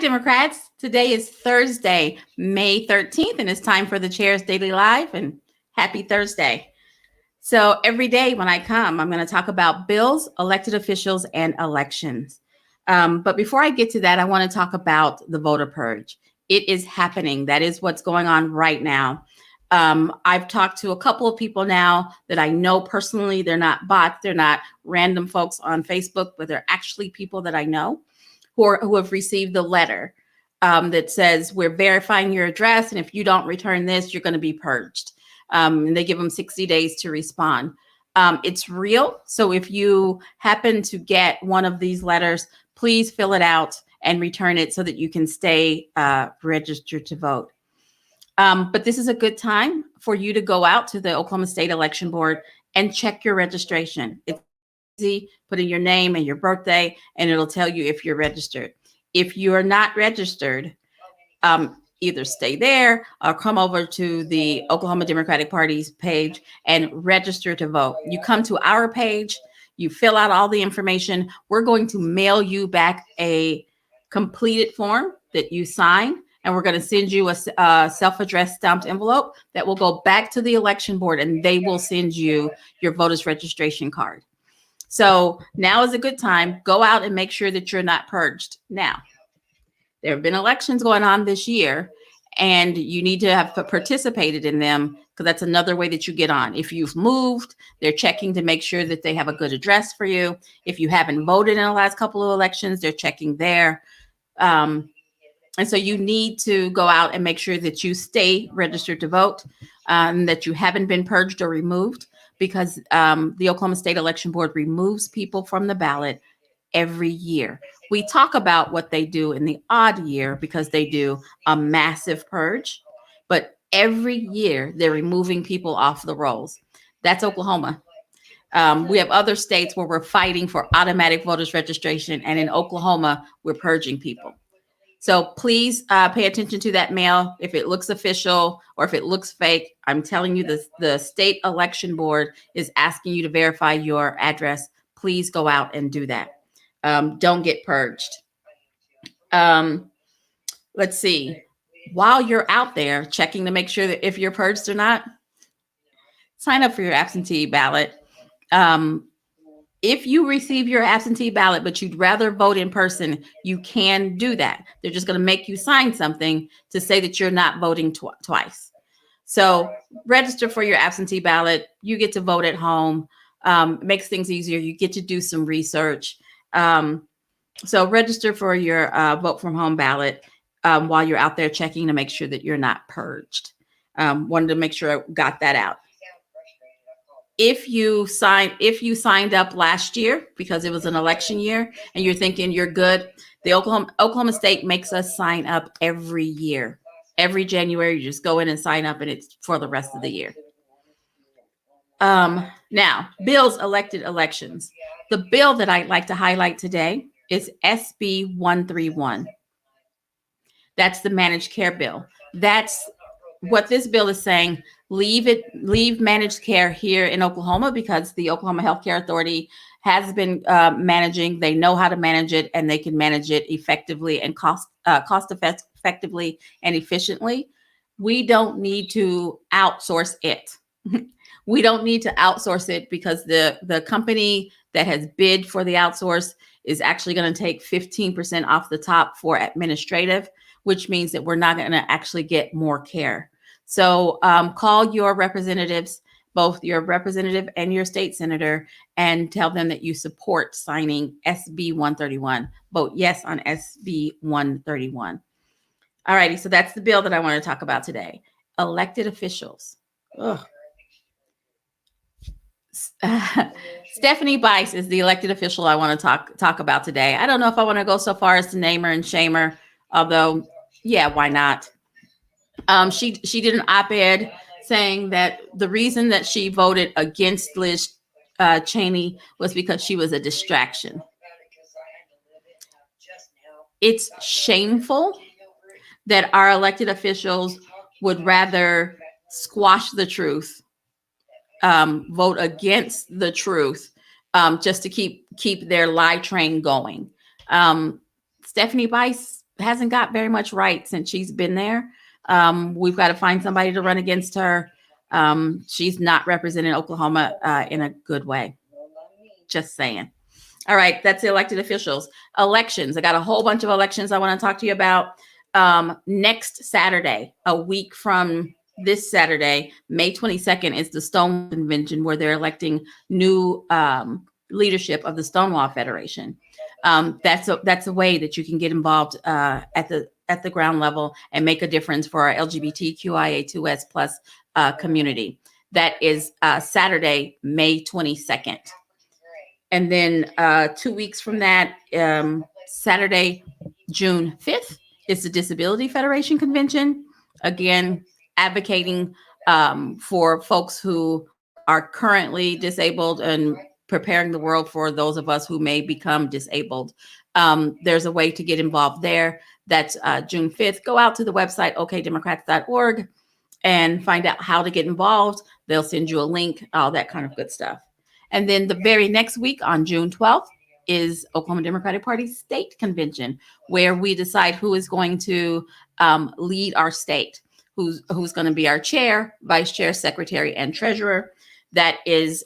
Democrats. Today is Thursday, May 13th, and it's time for the Chair's Daily Live, and happy Thursday. So every day when I come, I'm going to talk about bills, elected officials, and elections. But before I get to that, I want to talk about the voter purge. It is happening. That is what's going on right now. I've talked to a couple of people now that I know personally. They're not bots. They're not random folks on Facebook, but they're actually people that I know who have received the letter that says, we're verifying your address, and if you don't return this, you're going to be purged. And they give them 60 days to respond. It's real. So if you happen to get one of these letters, please fill it out and return it so that you can stay registered to vote. But this is a good time for you to go out to the Oklahoma State Election Board and check your registration. It's easy. Put in your name and your birthday, and it'll tell you if you're registered. If you are not registered, either stay there or come over to the Oklahoma Democratic Party's page and register to vote. You come to our page, you fill out all the information. We're going to mail you back a completed form that you sign, and we're going to send you a self-addressed stamped envelope that will go back to the election board, and they will send you your voter's registration card. So now is a good time. Go out and make sure that you're not purged. Now, there have been elections going on this year, and you need to have participated in them, because that's another way that you get on. If you've moved, they're checking to make sure that they have a good address for you. If you haven't voted in the last couple of elections, they're checking there. And so you need to go out and make sure that you stay registered to vote, that you haven't been purged or removed, because the Oklahoma State Election Board removes people from the ballot every year. We talk about what they do in the odd year because they do a massive purge, but every year they're removing people off the rolls. That's Oklahoma. We have other states where we're fighting for automatic voters registration, and in Oklahoma, we're purging people. So please pay attention to that mail. If it looks official or if it looks fake, I'm telling you, the state election board is asking you to verify your address. Please go out and do that. Don't get purged. Let's see. While you're out there checking to make sure that if you're purged or not, sign up for your absentee ballot. If you receive your absentee ballot, but you'd rather vote in person, you can do that. They're just going to make you sign something to say that you're not voting twice. So register for your absentee ballot. You get to vote at home. It makes things easier. You get to do some research. So register for your vote from home ballot while you're out there checking to make sure that you're not purged. Wanted to make sure I got that out. If you signed up last year because it was an election year and you're thinking you're good, the Oklahoma State makes us sign up every year. Every January, you just go in and sign up, and it's for the rest of the year. Now, bills, elected elections. The bill that I'd like to highlight today is SB 131. That's the managed care bill. That's what this bill is saying. Leave managed care here in Oklahoma, because the Oklahoma Healthcare Authority has been managing. They know how to manage it, and they can manage it effectively and cost effectively and efficiently. We don't need to outsource it. We don't need to outsource it, because the company that has bid for the outsource is actually going to take 15% off the top for administrative, which means that we're not going to actually get more care. So call your representatives, both your representative and your state senator, and tell them that you support signing SB 131. Vote yes on SB 131. All righty, so that's the bill that I want to talk about today. Elected officials. Stephanie Bice is the elected official I want to talk about today. I don't know if I want to go so far as to name her and shame her, although, yeah, why not? She did an op-ed saying that the reason that she voted against Liz Cheney was because she was a distraction. It's shameful that our elected officials would rather squash the truth, vote against the truth, just to keep their lie train going. Stephanie Bice, hasn't got very much right since she's been there. We've got to find somebody to run against her. She's not representing Oklahoma in a good way. Just saying. All right, that's the elected officials. Elections. I got a whole bunch of elections I want to talk to you about. Next Saturday, a week from this Saturday, May 22nd, is the Stonewall Convention, where they're electing new leadership of the Stonewall Federation. That's a way that you can get involved at the ground level and make a difference for our LGBTQIA2S plus community. That is Saturday, May 22nd. And then 2 weeks from that, Saturday, June 5th, is the Disability Federation Convention. Again, advocating for folks who are currently disabled and preparing the world for those of us who may become disabled. There's a way to get involved there. That's June 5th. Go out to the website, okdemocrats.org, and find out how to get involved. They'll send you a link, all that kind of good stuff. And then the very next week on June 12th is Oklahoma Democratic Party State Convention, where we decide who is going to lead our state, who's going to be our chair, vice chair, secretary, and treasurer. That is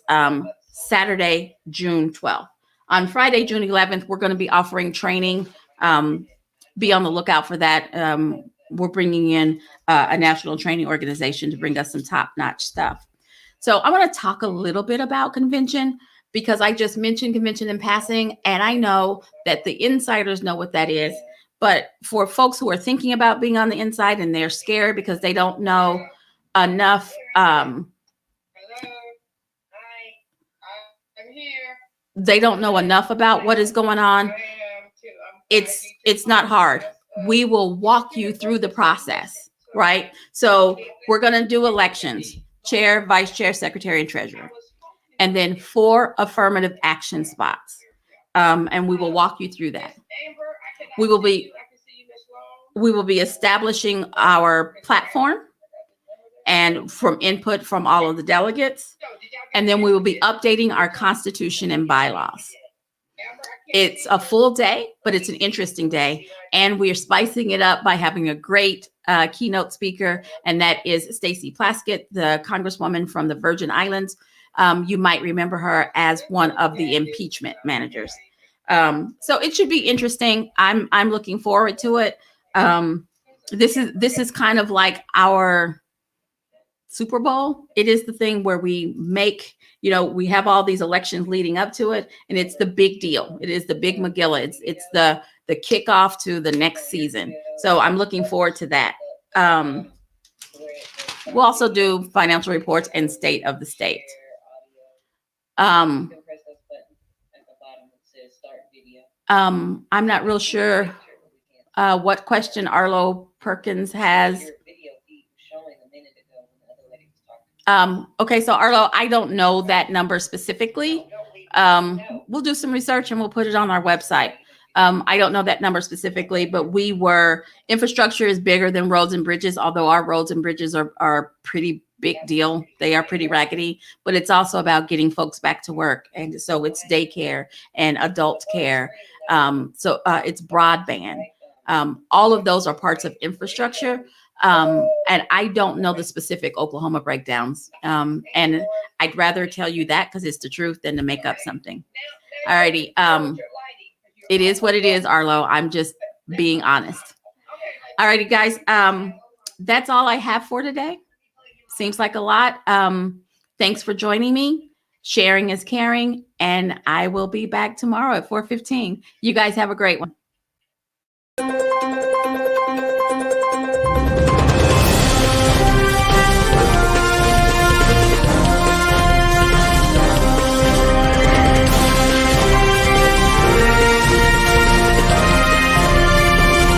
Saturday, June 12th. On Friday, June 11th, we're going to be offering training. Be on the lookout for that. We're bringing in a national training organization to bring us some top-notch stuff. So I want to talk a little bit about convention, because I just mentioned convention in passing, and I know that the insiders know what that is. But for folks who are thinking about being on the inside and they're scared because they don't know enough, they don't know enough about what is going on. It's not hard. We will walk you through the process, right? So we're going to do elections. Chair, vice chair, secretary, and treasurer, and then 4 affirmative action spots. And we will walk you through that. We will be establishing our platform and from input from all of the delegates. And then we will be updating our constitution and bylaws. It's a full day, but it's an interesting day. And we are spicing it up by having a great keynote speaker, and that is Stacey Plaskett, the Congresswoman from the Virgin Islands. You might remember her as one of the impeachment managers. So it should be interesting. I'm looking forward to it. This is kind of like our Super Bowl. It is the thing where we make, we have all these elections leading up to it, and it's the big deal. It is the big Megillah. It's the kickoff to the next season. So I'm looking forward to that. We'll also do financial reports and state of the state. I'm not real sure what question Arlo Perkins has. Okay, so Arlo, I don't know that number specifically. We'll do some research and we'll put it on our website. I don't know that number specifically, but infrastructure is bigger than roads and bridges, although our roads and bridges are pretty big deal. They are pretty raggedy, but it's also about getting folks back to work. And so it's daycare and adult care. So it's broadband. All of those are parts of infrastructure. And I don't know the specific Oklahoma breakdowns. And I'd rather tell you that because it's the truth than to make up something. All righty. It is what it is, Arlo. I'm just being honest. All righty, guys. That's all I have for today. Seems like a lot. Thanks for joining me. Sharing is caring. And I will be back tomorrow at 4:15. You guys have a great one.